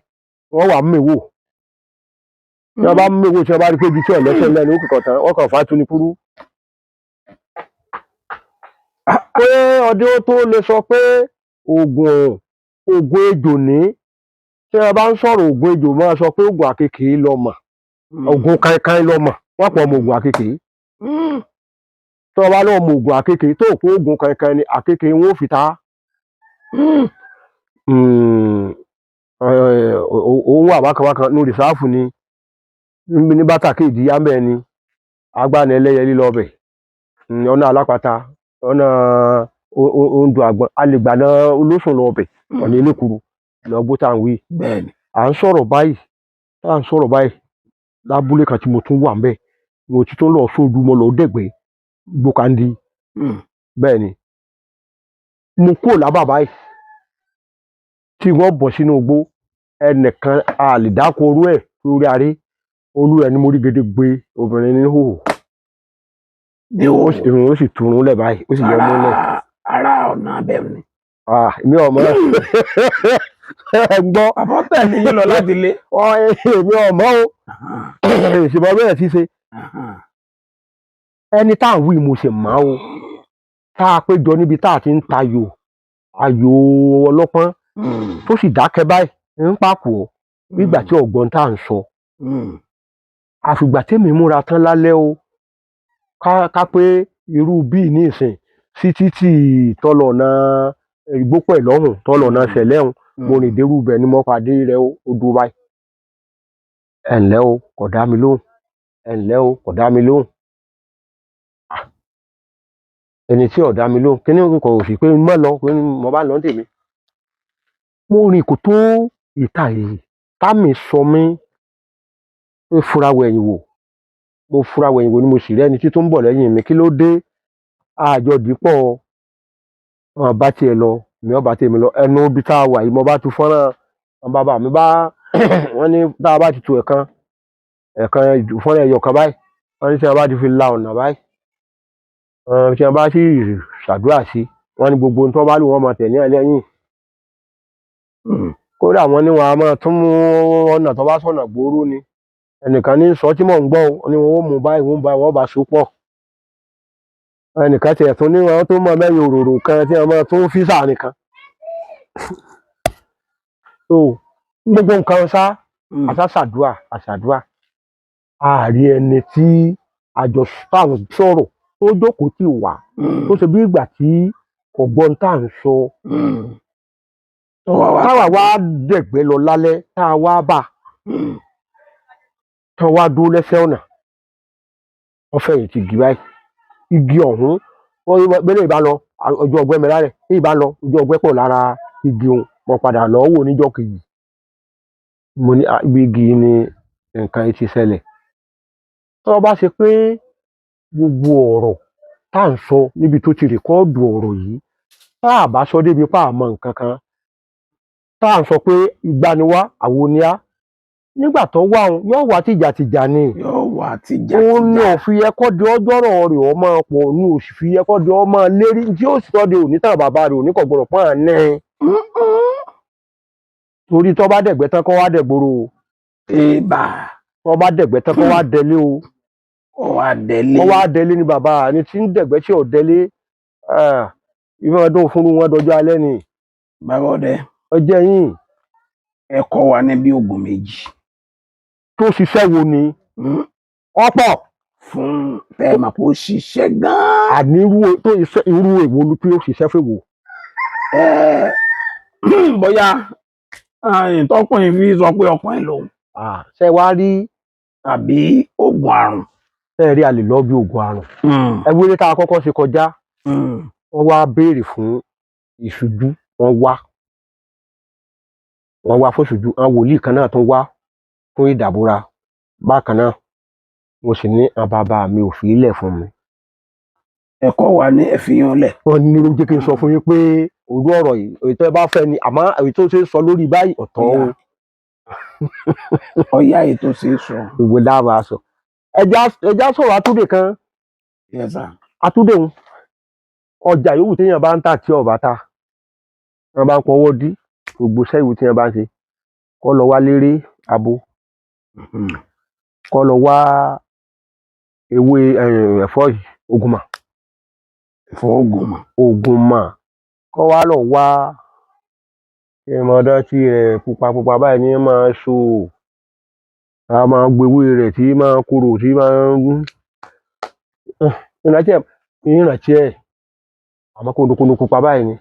wọ́n wà mẹ́wò tí wọ́n bá mẹ́wò tí wọ́n bá rí pé ibi tí ọ̀lẹ́sẹ̀ lẹ́nu ó kìkọ̀ tán wọ́n kàn fà á tún ní kúrú. pé ọdẹ ó tó lè sọ pé oògùn ejò ní tí wọ́n bá ń sọ̀rọ̀ oògùn ejò máa sọ pé oògùn àkekèé lọ́mọ oògùn kankan lọ́mọ wọ́n pọ̀ mọ́ oògùn àkekèé tí wọ́n bá lọ́ọ́ mọ oògùn àkekèé tó kó oògùn kankan ni àkekèé wọn ò fi ta òun wà wákàwákà ní rìsáàfù ni ní bàtà kéèdì yámbẹ ni agbáni ẹlẹ́yẹlé lọ́bẹ̀ ọ̀nà alápàtà ọ̀nà ondo àgbọn alẹ́gbàna olóṣùn lọ́bẹ̀ ọ̀nà elékuru lọ́gbó tá à ń wí. à ń sọ̀rọ̀ báyìí lábúlé kan tí mo tún wà ń bẹ̀ mo ti tún lọ sóòdù mo lọ dẹ̀gbẹ́ gbókàndí bẹ́ẹ̀ ni mo kúrò lábà báyìí tí wọ́n bọ̀ sínú igbó ẹnìkan àlìdáko orú ẹ̀ lórí aré olú ẹ̀ ni mo rí gedegbe obìnrin ní hòhò irun ó sì turun lẹ̀ báyìí ó sì yọ mú lẹ̀. ara ọ̀nà abẹ́rù ni. èmi ọmọ ẹ gbọ́. àbọ̀tẹ̀ ni yín lọ láti lé. èmi ọmọ o ìṣèbọn bẹ́ẹ̀ ti ṣe ẹni tá à ń wí mo ṣe máa o tá a péjọ níbi tá a ti ń tayò ayò ọlọ́pọ́n tó sì dákẹ́ báyìí ń pàpọ̀ nígbà tí ọ̀gbọ́n tá à ń sọ àfìgbà tèmi múra tán lálẹ́ o ká pé irú bíi ní ìsìn sí títì tọlọ̀nà ìgbópẹ̀ lọ́hùn tọlọ̀nà ṣẹlẹ́hùn mo rìn dérú bẹ̀ ni mo pàdé rẹ̀ ó dúró báyìí ẹ ǹlẹ́ o kò dá mi lóhùn ẹ ǹlẹ́ o kò dá mi lóhùn ẹni tí ò dá mi lóhùn kíní kò sì pé mọ́ lọ pé mo bá lọ tèmi mo rìn kò tó ìta yìí táàmì sọ mí pé fura wẹ̀yìn wò mo fura wẹ̀yìn wò ni mo sì rẹ́ni tí tó ń bọ̀ lẹ́yìn mi kí ló dé àjọ dípọ̀ wọn bá tiẹ̀ lọ mi ò bá tèmi lọ ẹnu ibi tá a wà yìí mo bá tu fọ́nrán wọn bàbá mi bá wọn ní tá a bá ti tu ẹ̀kan fọ́nrán ẹ̀yọ̀ kan báyìí wọn ní tí wọn bá ti fi la ọ̀nà báyìí tí wọn bá sì ṣàdúrà sí wọn ní gbogbo ohun tó bá lù wọn máa tẹ̀ ní ẹlẹ́yìn kódà wọn ní wọn a máa tún mú ọ̀nà tó bá sọ̀nà gbòòrò ni ẹnìkan ní sọ tí mò ń gbọ́ ó ní wọn ó mú báyìí wọn bá so pọ̀ ẹnìkan tiẹ̀ tún ní wọn tó mọ mẹ́rin òróró kan tí wọn máa tún fi sáàrin kan so gbogbo nǹkan ṣá àṣàdúà àárí ẹni tí àjọ táwọn sọ̀rọ̀ tó jókòó tì wá tó ṣe bí ìgbà tí ọ̀gbọ́n tá à ń sọ táwa wá dẹ̀gbẹ́ lọ lálẹ́ tá a wá bà tá a wá dúró lẹ́sẹ̀ ọ̀nà wọ́n fẹ̀yìn ti gì báyìí igi ọ̀hún bẹ́ẹ̀ ìbá lọ ọjọ́ ọgbẹ́ mi lálẹ́ bí ìbá lọ ọjọ́ ọgbẹ́ pọ̀ lára igi òun mo padà lọ wò níjọ́ kejì mo ní ibi igi ni nǹkan ti ṣẹlẹ̀ tó bá ṣe pé gbogbo ọ̀rọ̀ tá à ń sọ níbi tó ti rìkọ́ọ̀dù ọ̀rọ̀ yìí tá a bá sọ débi pa àmọ́ nǹkan kan tá à ń sọ pé ìgbà ni wá àwo ni á nígbà tó wá òun yóò wá tìjàtìjà ni òun ni ò fi ẹkọ di ọjọ́rọ̀ rẹ̀ ọmọ pọ̀ ní òsì fi ẹkọ di ọmọ lérí tí ó sì tọ́ de òní tàn bàbá rẹ̀ òní kò gbọdọ̀ pọ́n àná torí tó bá dẹ̀gbẹ́ tán kó wá dẹ̀gbòrò tó bá dẹ̀gbẹ́ tán kó wá dẹlé o kó wá dẹlé ni bàbá ni tí ń dẹ̀gbẹ́ tí ò dẹlé ìfẹ́ ọdún fúnru wọn dọjọ́ alẹ́ ni. bàbá ọdẹ ọjọ́ yìí ẹ kọ́ wa ní bí oògùn méjì tó ṣiṣẹ́ wo ni ọ̀pọ̀ fún tẹ́ẹ̀mà kó ṣiṣẹ́ gan-an. àní irú èwo ló tí ó ṣiṣẹ́ fún èwo. bóyá tọkùnrin fi sọ pé ọkùnrin lòun ṣe wá rí àbí oògùn àrùn. ṣe rí a lè lọ bí oògùn àrùn. ẹwú ilé tá a kọ́kọ́ ṣe kọjá wọ́n wá béèrè fún ìṣújú, wọ́n wá fún ìṣújú, àwọn wòlíì kan náà tún wá fún ìdàbúra bákan náà. mo sì ní àwọn bàbá mi ò fi ilẹ̀ fún mi. ẹ̀kọ́ wa ní ẹ̀fihàn lẹ̀. wọ́n ní ló jẹ́ kí n sọ fún yín pé òru ọ̀rọ̀ yìí èyí tó ẹ bá fẹ́ ni, àmọ́ èyí tó ṣe é sọ lórí báyìí ọ̀tọ̀ o. ọ̀yá èyí tó ṣe é sọ. ìwé dábàá sọ. ẹja sọ̀rọ̀ àtúndè kan. Yes, sir. àtúndè ń ọjà yòówù téèyàn bá ń tà tí ọba ta wọn bá ń pọwọ́ dí gbogbo iṣẹ́ ìwé téèyàn bá ń ṣe kó lọ wá léré abo, kó lọ wá ewé ẹ̀fọ́ yìí ògùnmà. ẹ̀fọ́ ògùnmà kó wá lọ wá ìmọ̀dá tí rẹ̀ pupa báyìí ní máa so a máa gbowó rẹ̀ tí máa korò tí máa ń ìrántí ẹ̀ àmọ́ kóndókóndó pupa báyìí ni.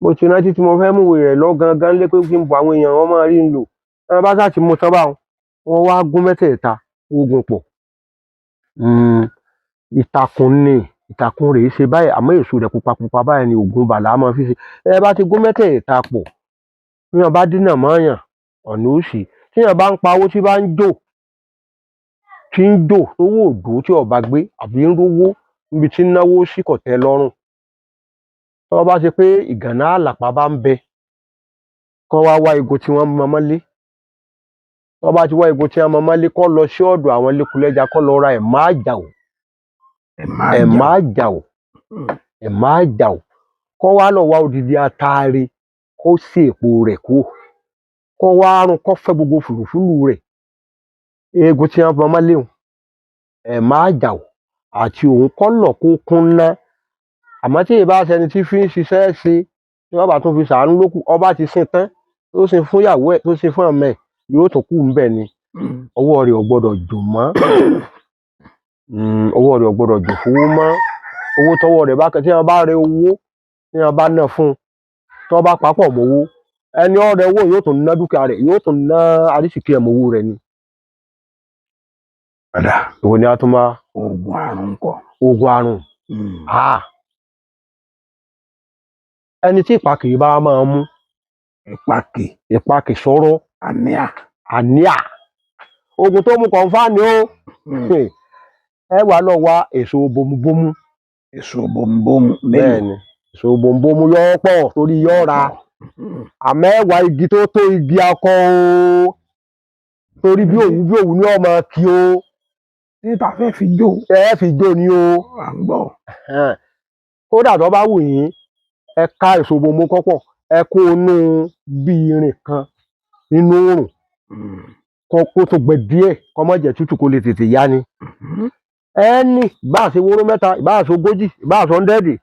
mo ti rántí tí mo fẹ́ mú ìwé rẹ̀ lọ gangan lé pé kí n bọ àwọn èèyàn wọn máa rí n lò wọn bá sáà ti mú tán báwọn wọn wá gún mẹ́tẹ̀ẹ̀ta ogun pọ̀. ìtàkùn rèé ṣe báyìí àmọ́ èso rẹ̀ pupa báyìí ni ògùn bàlá máa fi ṣe. ẹ bá ti gún mẹ́tẹ̀ẹ̀ta pọ̀ bí wọn bá dínà mọ́ọ̀yàn ọ̀nà òsì tí wọn bá ń pa owó tí bá ń jò owó òdò tí ọba gbé àbí ń rówó níbi tí ń náwó sí kò tẹ́ lọ́rùn. tí wọ́n bá ṣe pé ìgànná àlàpà bá ń bẹ kán wá igun tí wọ́n mọ mọ́lé. tí wọ́n bá ti wá igun tí wọ́n mọ mọ́lé kó lọ sí ọ̀dọ̀ àwọn lẹ́kùlẹ́jà kó lọ ra ẹ̀má àjàò kó wá lọ wá odidi ataare kó sí èpo rẹ̀ kó wá rún kó fẹ́ gbogbo fùlùfùlù rẹ̀ eegun tí wọ́n mọ mọ́lé ẹ̀má àjàò àti òun kọ́ lọ̀ kó kúnná. àmọ́ tí ìbá ṣẹni tí fi ń ṣiṣẹ́ ṣe tí wọ́n bá tún fi ṣàánú lókù ọba ti sin tán tó ṣe fún ìyàwó ẹ̀ tó ṣe fún ọmọ ẹ̀ yóò tún kù ńbẹ̀ ni. ọwọ́ rẹ̀ ò gbọ́dọ̀ jò mọ́. ọwọ́ rẹ̀ ò gbọ́dọ̀ jò fowó mọ́. owó tọwọ́ rẹ̀ bá kẹ́ tí wọ́n bá rẹ owó tí wọ́n bá ná fún un tí wọ́n bá papọ̀ mọ́wó ẹni ọ̀rẹ́ owó yóò tún ná dúkìá rẹ̀ yóò tún ná àrísìkí ẹ̀ mọ́wó rẹ̀ ni. padà ìwọ ni a tún máa. oògùn àrùn ńkọ́. oògùn àrùn. ẹni tí ìpàkì bá máa mú. ìpàkì sọ̀rọ̀. àníà. oògùn tó mú kọ̀ǹfà ni ó. ẹ wà lọ wá èso bòmùbòmù. bẹ́ẹ̀ ni èso bòmùbòmù yọ pọ̀ torí yọ ra. àmọ́ ẹ wá igi tó tó igi akọ o torí bí òwú ni ọmọ kí o. níta fẹ́ fi jó. ẹ fi jó ni o. à ń gbọ́. kódà tó bá wù yín ẹ ká èso bòmù kọ́pọ̀ ẹ kó inú bí irin kan nínú oòrùn kó tó gbẹ díẹ̀ kó má jẹ́ tútù kó lè tètè yá ni. ẹni bá a ṣe wóró mẹ́ta bá a ṣe ogójì bá a ṣe 100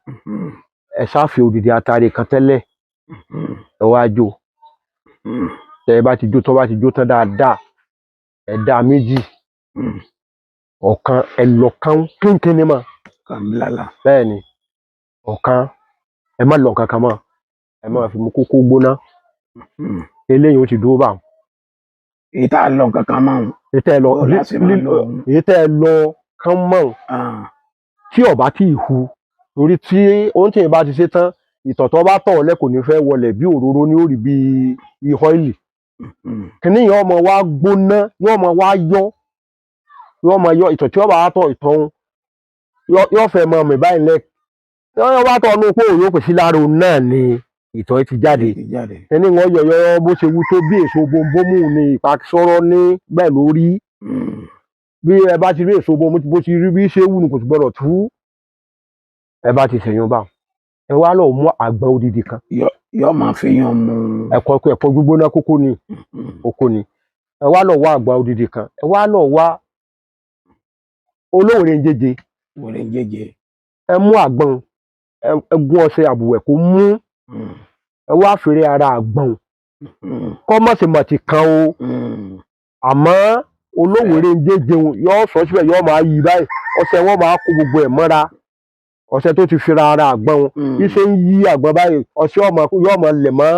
ẹ ṣáfi òdìdí àtàrí kan tẹ́lẹ̀ ẹ wá jó. tẹ ẹ bá ti jó tó bá ti jó tán dáadáa ẹ dá méjì ọ̀kan ẹ lọ kán kínkínní mọ́. bẹ́ẹ̀ ni ọ̀kan ẹ má lọ kankan mọ́ ẹ má fi mú kókó gbóná eléyìí ó ti dúró báwọn. èyí tá a lọ kankan mọ́ ọ́n. èyí tẹ́ ẹ lọ kán mọ́ ọ́n tí ọba tí ì hu torí tí ohun tí ì bá ti ṣe tán ìtọ̀tọ̀ bá tọ̀ ọ́lẹ́ kò ní fẹ́ wọlé bí òróró ní òrì bíi ọ́ìlì. kìnìún yẹn ọmọ wa gbóná yóò ọmọ wa yọ ìtọ̀ tí ọba wa tọ̀ ìtọ̀ yóò fẹ́ mọ mi báyìí lẹ yóò bá tọ̀ ọ́nù pé òun yóò pèsè lára òun náà ni ìtọ̀ ti jáde. kìnìún wọn yọ̀yọ́ bó ṣe wú tó bí èso bombomu ni ìpàkísọ́rọ́ ní bẹ́ẹ̀ lórí. bí ẹ bá ti rí èso bombomu bó ti rí bí ṣé wù ní kò sì gbọdọ̀ tú. ẹ bá ti ṣèyún báwọn ẹ wá lọ mú àgbọn odidi kan. yóò máa fi yan mu. ẹ̀kọ́ gbígbóná kókó ni ẹ wá lọ wá àgbọn odidi kan ẹ wá lọ wá olóòrè jẹjẹ. ẹ mú àgbọn ẹ gún ọṣẹ àbùwẹ̀ kó mú ẹ wá fèrè ara àgbọn kọ́mọ̀sìmọ̀tì kan o àmọ́ olóòrè jẹjẹ yóò sọ síbẹ̀ yóò máa yí báyìí ọṣẹ wọn máa kó gbogbo ẹ̀ mọ́ra. ọṣẹ tó ti fira ara àgbọn bí ṣe ń yí àgbọn báyìí ọṣẹ yóò máa lẹ̀ mọ́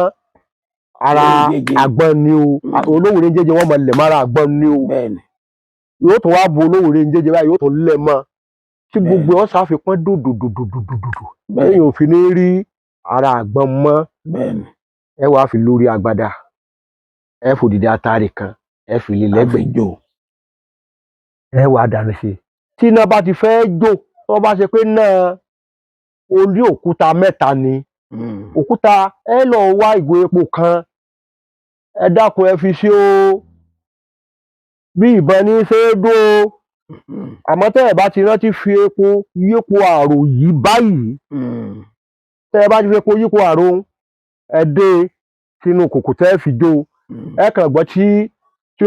ara Olówùrè jẹjẹ. àgbọn ni o olówùrè jẹjẹ wọn mọ lẹ̀ mọ́ ara àgbọn ni o Bẹ́ẹ̀ni. yóò tún wá bu olówùrè jẹjẹ báyìí yóò tún lẹ̀ mọ́ tí Bẹ́ẹ̀ni. gbogbo ọ̀sà fi pọ́n dòdòdòdòdòdò Bẹ́ẹ̀ni. lẹ́yìn òfin ní rí ara àgbọn mọ́ Bẹ́ẹ̀ni. ẹ wàá fi lórí agbada ẹ fòdìdí atare kan ẹ fi lé lẹ́gbẹ̀ẹ́ Àfijò. ẹ wàá dànù sí i tí iná bá ti fẹ́ jó tó bá ṣe pé náà orí òkúta mẹ́ta ni òkúta ẹ lọ wá ìgò epo kan ẹ dákun ẹ fi sí o bí ìbọn ní í ṣe é dó o àmọ́ tẹ́ ẹ bá ti rántí fi epo yípo àrò yìí báyìí tẹ́ ẹ bá ti fi epo yípo àrò ẹ dé sínú kòkò tẹ́ ẹ fi jó ẹ kàn gbọ́ tí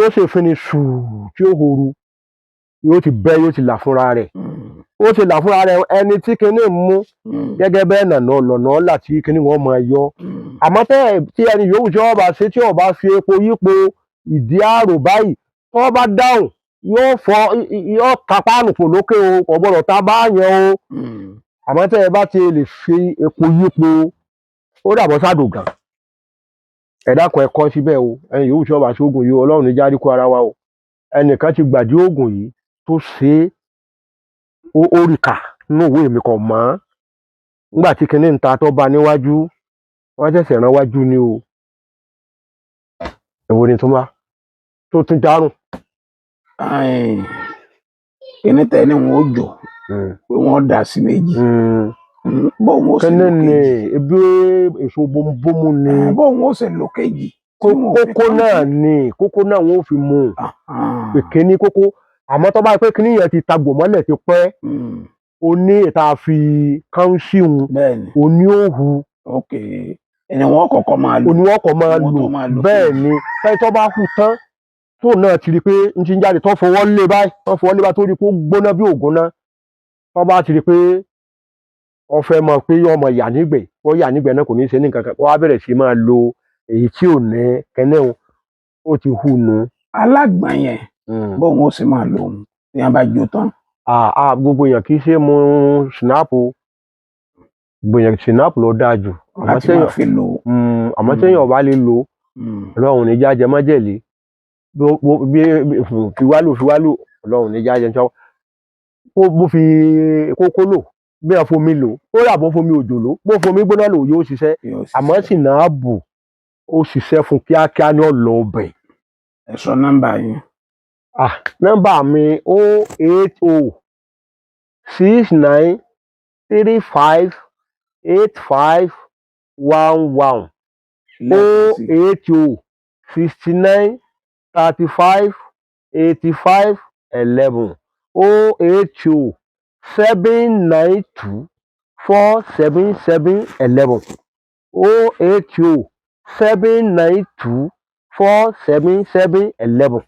ó ṣe fini sùúrù tí ó horu yóò ti bẹ́ yóò ti là fúnra rẹ̀ ó ti là fúnra rẹ̀ ẹni tí kinní mú gẹ́gẹ́ bẹ́ẹ̀ nànà lọ̀nà ọ̀là tí kinní wọn máa yọ àmọ́ tí ẹni yòówù tí wọ́n bá ṣe tí wọ́n bá fi epo yípo ìdí àrò báyìí tí wọ́n bá dáhùn yóò ta páànù fò lókè o kò gbọ́dọ̀ ta báyẹn o àmọ́ tẹ́ ẹ bá ti lè fi epo yípo ó dàbọ̀ sádògàn ẹ dákun ẹ kọ́ síbẹ̀ o ẹni yòówù tí wọ́n bá ṣe oògùn yìí Ọlọ́run ní járí kó ara wa o ẹnìkan ti gbàdí oògùn yìí tó ṣe ó rí kà nínú ìwé mi kò mọ́ nígbà tí kinní ń ta tó bá níwájú wọ́n ṣẹ̀ṣẹ̀ rán wájú ni o èwo ni tó bá tó tún dárùn. Kíní tẹ ni wọn ó jò pé wọn dà sí méjì bóun ó sì kíní lò ni kejì ebi èso bómúbómú ni bóun ó sì lò kejì. kókó náà ni kókó náà wọn ò fi mú un pé kíní kókó àmọ́ tó bá yẹ pé kíní yẹn ti tagbò mọ́lẹ̀ ti pẹ́ o ní ìta fi káńsíùn o ní òhu ẹni wọn kọ́kọ́ máa lò o ní wọn kọ́ máa lò bẹ́ẹ̀ ni ẹni tó bá hù tán tó náà ti rí i pé n ti ń jáde tó fọwọ́ lé báyìí tó rí i pé ó gbóná bí ògùn náà tó bá ti rí i pé ọfẹ mọ̀ pé ọmọ yà nígbẹ́ náà kò ní í ṣe ní nǹkan kan wọ́n á bẹ̀rẹ̀ sí máa lo èyí tí ò ní kẹ́nẹ́ ó ti hù nù. Alágbọ̀n yẹn bóun ó sì máa lò ó tí wọ́n bá jó tán. Gbogbo èèyàn kì í ṣe mu ṣìnáàpù gbogbo èèyàn ṣìnáàpù ló dáa jù láti máa fi lò ó. àmọ́ téèyàn bá lè lò Ọlọ́run ní jájẹ májèlé fiwálò Ọlọ́run ní jájẹ bó fi kókó lò bí wọn fomi lò ó rà bó fomi òjò lò bó fomi gbóná lò yóò ṣiṣẹ́ àmọ́ ṣìnáàpù ó ṣiṣẹ́ fún kíákíá ní ọ̀lọ́ ọbẹ̀. Ẹ sọ nọ́mbà yín. Nọ́mbà mi 08069358511 08069358511 08079247711 08079247711.